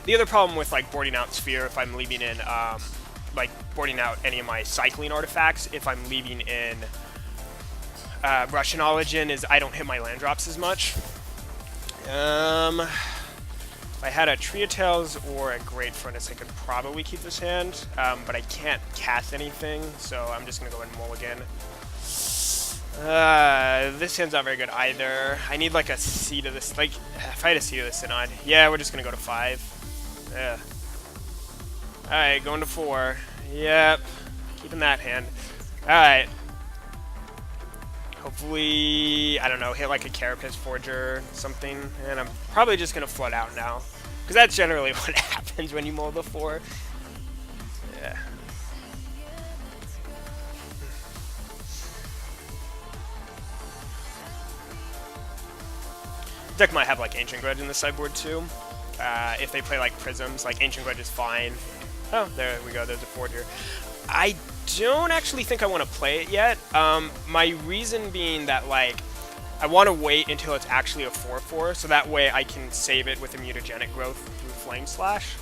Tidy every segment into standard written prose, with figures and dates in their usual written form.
The other problem with like boarding out Sphere, if I'm leaving in like boarding out any of my cycling artifacts, if I'm leaving in Russian Origin, is I don't hit my land drops as much. If I had a Trio Tails or a Great Furnace, I could probably keep this hand, but I can't cast anything, so I'm just gonna go ahead and mulligan. This hand's not very good either. I need like a C to this, like, if I had a C to this Synod. Yeah, we're just gonna go to 5. Yeah. Alright, going to 4. Yep. Keeping that hand. Alright. Hopefully, I don't know, hit like a Carapace Forger, something, and I'm probably just gonna flood out now. Because that's generally what happens when you mull the 4. Yeah. Deck might have like Ancient Grudge in the sideboard too. If they play like Prisms, like Ancient Grudge is fine. Oh, there we go, there's a Forger. I don't actually think I want to play it yet. My reason being that like I want to wait until it's actually a 4/4, so that way I can save it with a mutagenic growth through Flame Slash.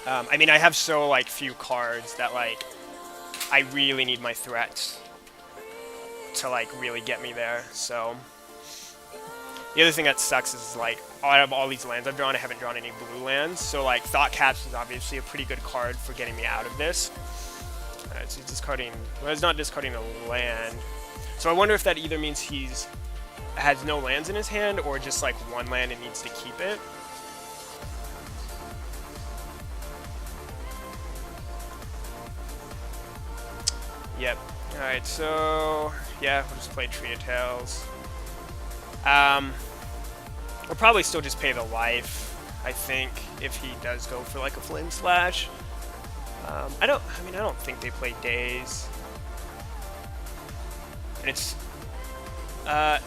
I mean, I have so like few cards that like I really need my threats to like really get me there. So the other thing that sucks is like out of all these lands I've drawn, I haven't drawn any blue lands. So like Thought Caps is obviously a pretty good card for getting me out of this. So he's discarding. Well, he's not discarding a land. So I wonder if that either means he's has no lands in his hand or just like one land and needs to keep it. Yep. Alright, so yeah, we'll just play Trio Tails. We'll probably still just pay the life, I think, if he does go for like a Flame Slash. I don't think they play Daze. And it's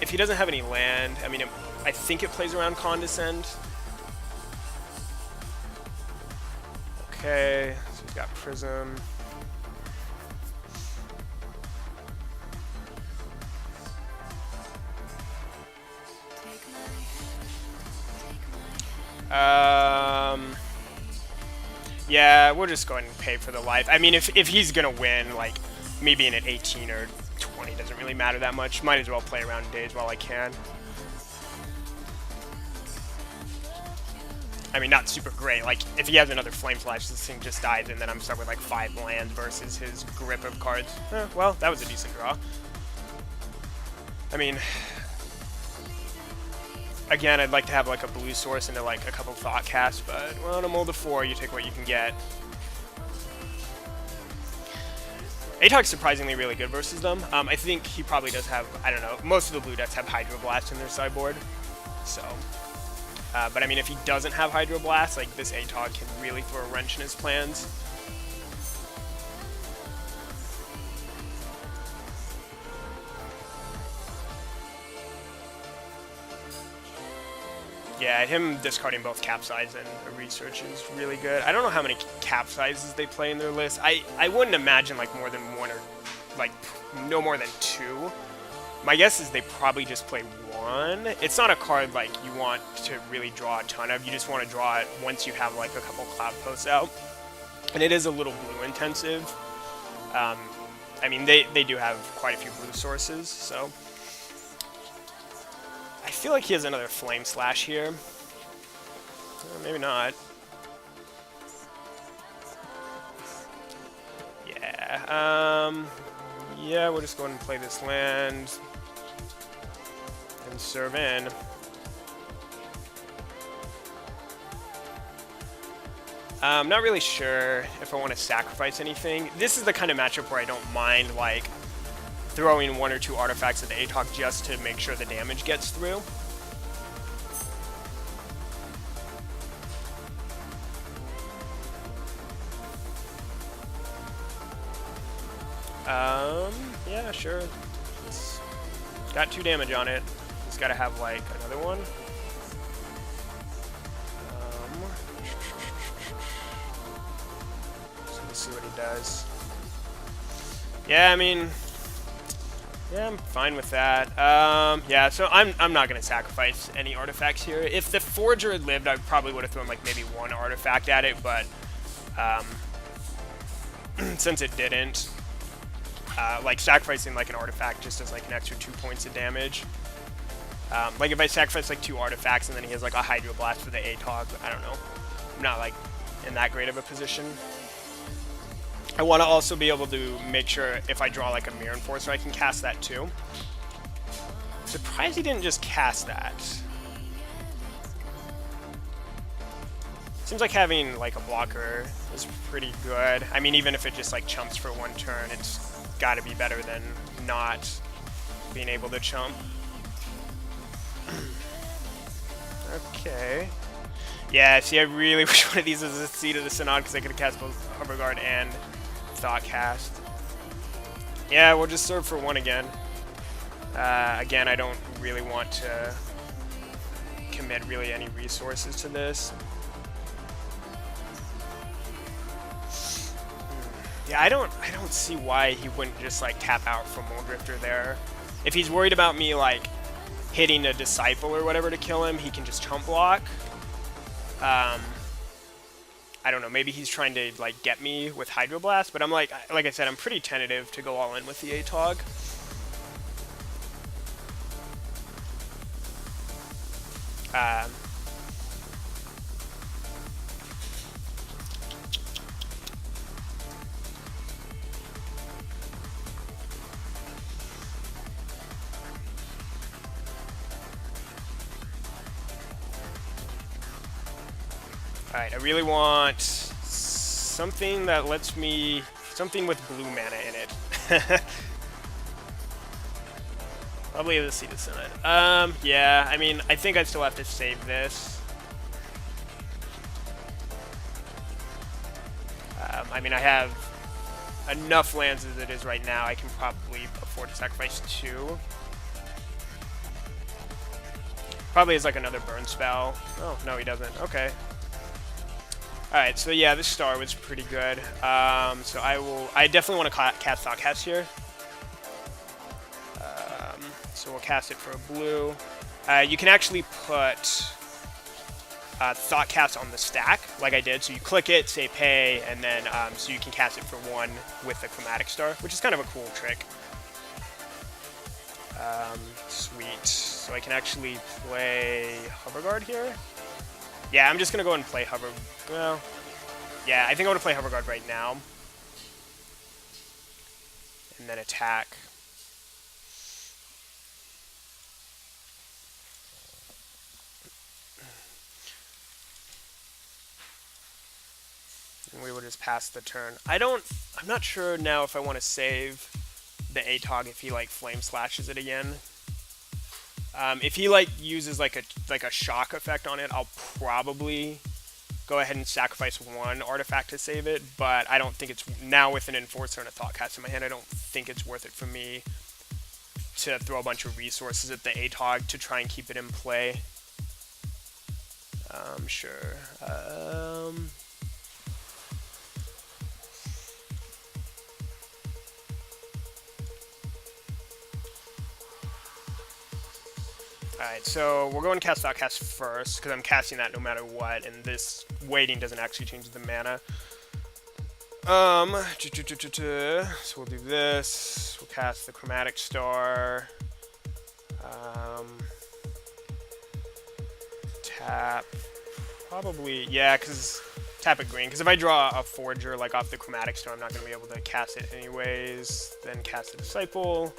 if he doesn't have any land, I mean, I think it plays around Condescend. Okay, so he's got Prism. Yeah, we'll just go ahead and pay for the life. I mean, if he's gonna win, like, me being at 18 or 20 doesn't really matter that much. Might as well play around Days while I can. I mean, not super great. Like, if he has another Flame Flash, this thing just dies, and then I'm stuck with, like, 5 lands versus his grip of cards. Well, that was a decent draw. I mean, again, I'd like to have like a blue source into like a couple Thought Casts, but well, on a mold of 4, you take what you can get. Atog's surprisingly really good versus them. I think he probably does have, I don't know, most of the blue decks have Hydroblast in their sideboard. So, but I mean, if he doesn't have Hydroblast, like this Atog can really throw a wrench in his plans. Yeah, him discarding both Capsize and a Research is really good. I don't know how many Capsizes they play in their list. I wouldn't imagine like more than 1 or like no more than 2. My guess is they probably just play 1. It's not a card like you want to really draw a ton of. You just want to draw it once you have like a couple Cloud Posts out. And it is a little blue intensive. I mean, they do have quite a few blue sources, so I feel like he has another Flame Slash here. Maybe not. Yeah, yeah, we'll just go ahead and play this land and serve in. I'm not really sure if I want to sacrifice anything. This is the kind of matchup where I don't mind, like, throwing 1 or 2 artifacts at the Atog just to make sure the damage gets through. Yeah, sure. It's got 2 damage on it. It's got to have, like, another one. So this see what he does. Yeah, I mean, yeah, I'm fine with that. Yeah, so I'm not gonna sacrifice any artifacts here. If the Forger had lived, I probably would have thrown like maybe one artifact at it, but since it didn't, like sacrificing like an artifact just does like an extra 2 points of damage. Like if I sacrifice like 2 artifacts and then he has like a Hydro Blast for the ATOG, I don't know. I'm not like in that great of a position. I want to also be able to make sure if I draw like a Mirror Enforcer, I can cast that too. Surprised he didn't just cast that. Seems like having like a blocker is pretty good. I mean, even if it just like chumps for 1 turn, it's got to be better than not being able to chump. Okay. Yeah, see, I really wish one of these was a Seed of the Synod because I could have cast both Hover Guard and Thought Cast. Yeah, we'll just serve for 1 again. Again, I don't really want to commit really any resources to this. Yeah, I don't see why he wouldn't just like tap out from Mole Drifter there. If he's worried about me like hitting a Disciple or whatever to kill him, he can just chump block. I don't know, maybe he's trying to like get me with Hydro Blast, but I'm like I said, I'm pretty tentative to go all in with the ATOG. Alright, I really want something that lets me... something with blue mana in it. Probably the Seed of Synod. Yeah, I mean, I think I still have to save this. I mean, I have enough lands as it is right now. I can probably afford to sacrifice 2. Probably is like another burn spell. Oh, no, he doesn't. Okay. Alright, so yeah, this star was pretty good. So I definitely want to cast Thoughtcast here. So we'll cast it for a blue. You can actually put Thoughtcast on the stack, like I did. So you click it, say pay, and then so you can cast it for 1 with the Chromatic Star, which is kind of a cool trick. Sweet. So I can actually play Hover Guard here. Yeah, I'm just going to go and play Hover... Well, yeah, I think I want to play Hover Guard right now. And then attack. And we will just pass the turn. I'm not sure now if I want to save the ATOG if he, like, Flame Slashes it again. If he like uses like a shock effect on it, I'll probably go ahead and sacrifice 1 artifact to save it. But I don't think it's now with an Enforcer and a Thoughtcast in my hand. I don't think it's worth it for me to throw a bunch of resources at the ATOG to try and keep it in play. Sure. Alright, so we're going to cast Thoughtcast first, because I'm casting that no matter what, and this waiting doesn't actually change the mana. So we'll do this, we'll cast the Chromatic Star, tap, probably, yeah, because tap a green, because if I draw a Forger, like off the Chromatic Star, I'm not going to be able to cast it anyways, then cast a Disciple.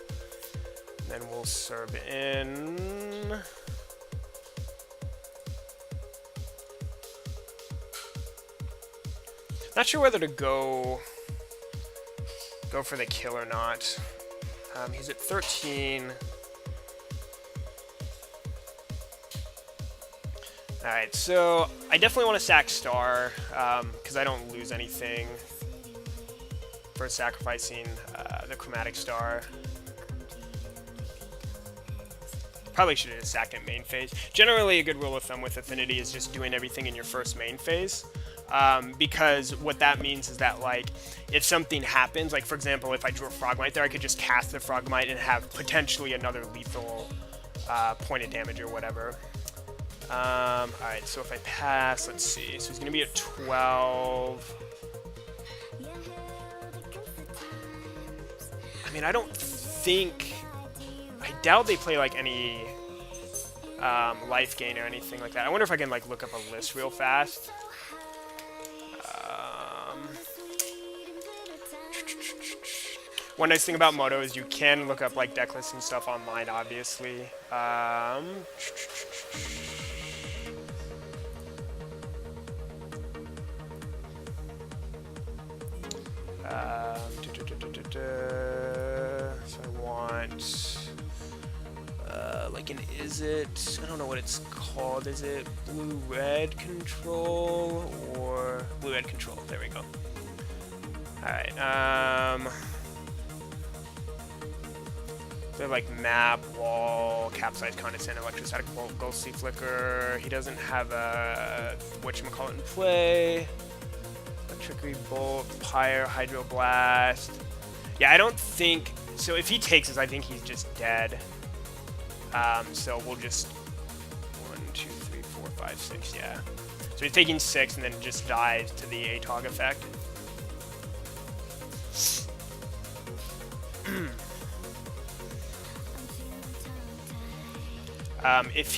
Then we'll serve in. Not sure whether to go for the kill or not. He's at 13. Alright, so I definitely want to sack Star, because I don't lose anything for sacrificing the Chromatic Star. Probably should have just sacked it main phase. Generally, a good rule of thumb with Affinity is just doing everything in your first main phase. because what that means is that, like, if something happens, like, for example, if I drew a Frogmite there, I could just cast the Frogmite and have potentially another lethal point of damage or whatever. Alright, so if I pass, let's see. So he's going to be at 12. I mean, I don't think... I doubt they play, like, any life gain or anything like that. I wonder if I can, like, look up a list real fast. One nice thing about Moto is you can look up, like, deck lists and stuff online, obviously. So I want, like an I don't know what it's called. Is it blue-red control or blue-red control? There we go. Alright, they're like map, wall, capsize, condensate, electrostatic bolt, ghostly flicker. He doesn't have a whatchamacallit in play. Trickery bolt, pyre, hydroblast. Yeah, I don't think so. If he takes this, I think he's just dead. So we'll just 1, 2, 3, 4, 5, 6. Yeah. So he's taking 6 and then just dies to the ATOG effect. If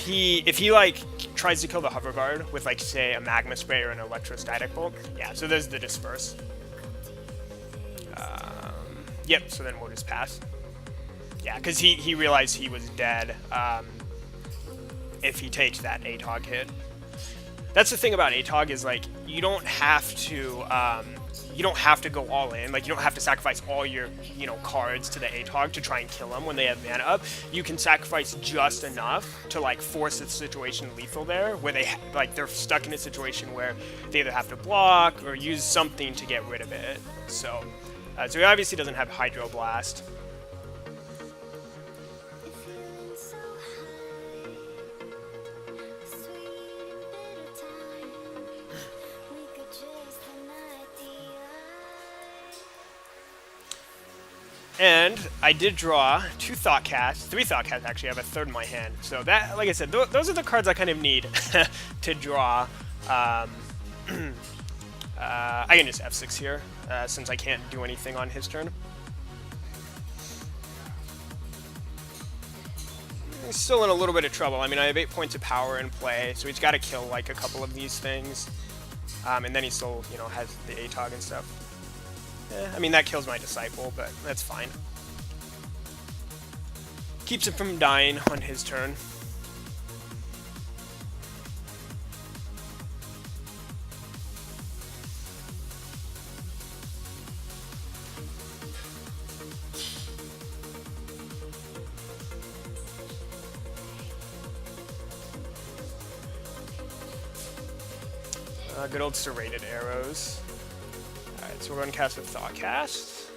he like tries to kill the hover guard with, like, say a magma spray or an electrostatic bolt, yeah. So there's the disperse. Yep. So then we'll just pass. Yeah, because he realized he was dead. If he takes that ATOG hit, that's the thing about ATOG is, like, you don't have to go all in. Like, you don't have to sacrifice all your, cards to the ATOG to try and kill them when they have mana up. You can sacrifice just enough to, like, force the situation lethal there, where they're stuck in a situation where they either have to block or use something to get rid of it. So he obviously doesn't have Hydroblast. And I did draw 2 Thoughtcasts, 3 Thoughtcasts actually. I have a third in my hand. So that, like I said, those are the cards I kind of need to draw. I can just F6 here, since I can't do anything on his turn. He's still in a little bit of trouble. I mean, I have 8 points of power in play, so he's got to kill, like, a couple of these things. And then he still, has the ATOG and stuff. I mean, that kills my Disciple, but that's fine. Keeps him from dying on his turn. Good old serrated arrows. Alright, so we're going to cast a Thoughtcast.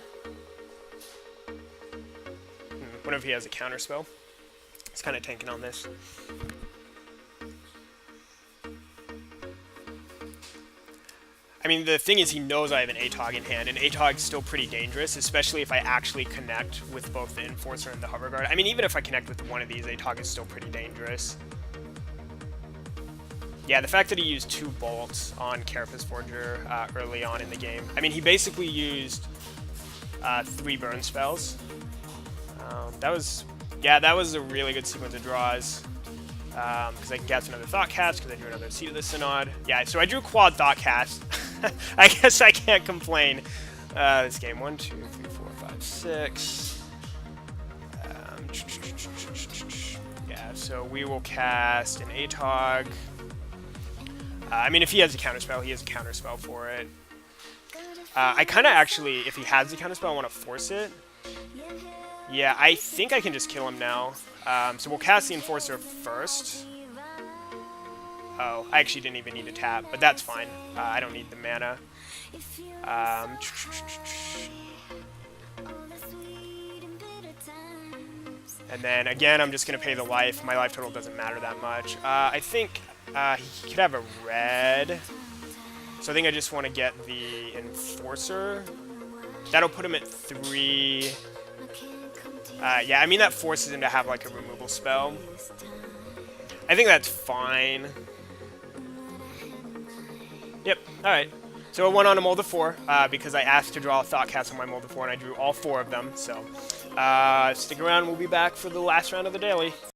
What if he has a counter spell? It's kind of tanking on this. I mean, the thing is, he knows I have an ATOG in hand, and ATOG's still pretty dangerous, especially if I actually connect with both the Enforcer and the Hover Guard. I mean, even if I connect with one of these, ATOG is still pretty dangerous. Yeah, the fact that he used 2 bolts on Carapace Forger early on in the game. I mean, he basically used 3 burn spells. That was a really good sequence of draws. Because I can cast another Thoughtcast, because I drew another Seat of the Synod. Yeah, so I drew quad Thoughtcast. I guess I can't complain. This game, 1, 2, 3, 4, 5, 6. Yeah, so we will cast an ATOG. I mean, if he has a counterspell, he has a counterspell for it. I kind of actually, if he has a counterspell, I want to force it. Yeah, I think I can just kill him now. So we'll cast the Enforcer first. Oh, I actually didn't even need to tap, but that's fine. I don't need the mana. And then, again, I'm just going to pay the life. My life total doesn't matter that much. I think he could have a red So I think I just want to get the Enforcer. That'll put him at 3. Yeah, I mean that forces him to have like a removal spell. I think that's fine. Yep, alright. So I went on a Molder 4, because I asked to draw a Thoughtcast on my Molder 4, and I drew all 4 of them. So stick around, we'll be back for the last round of the daily.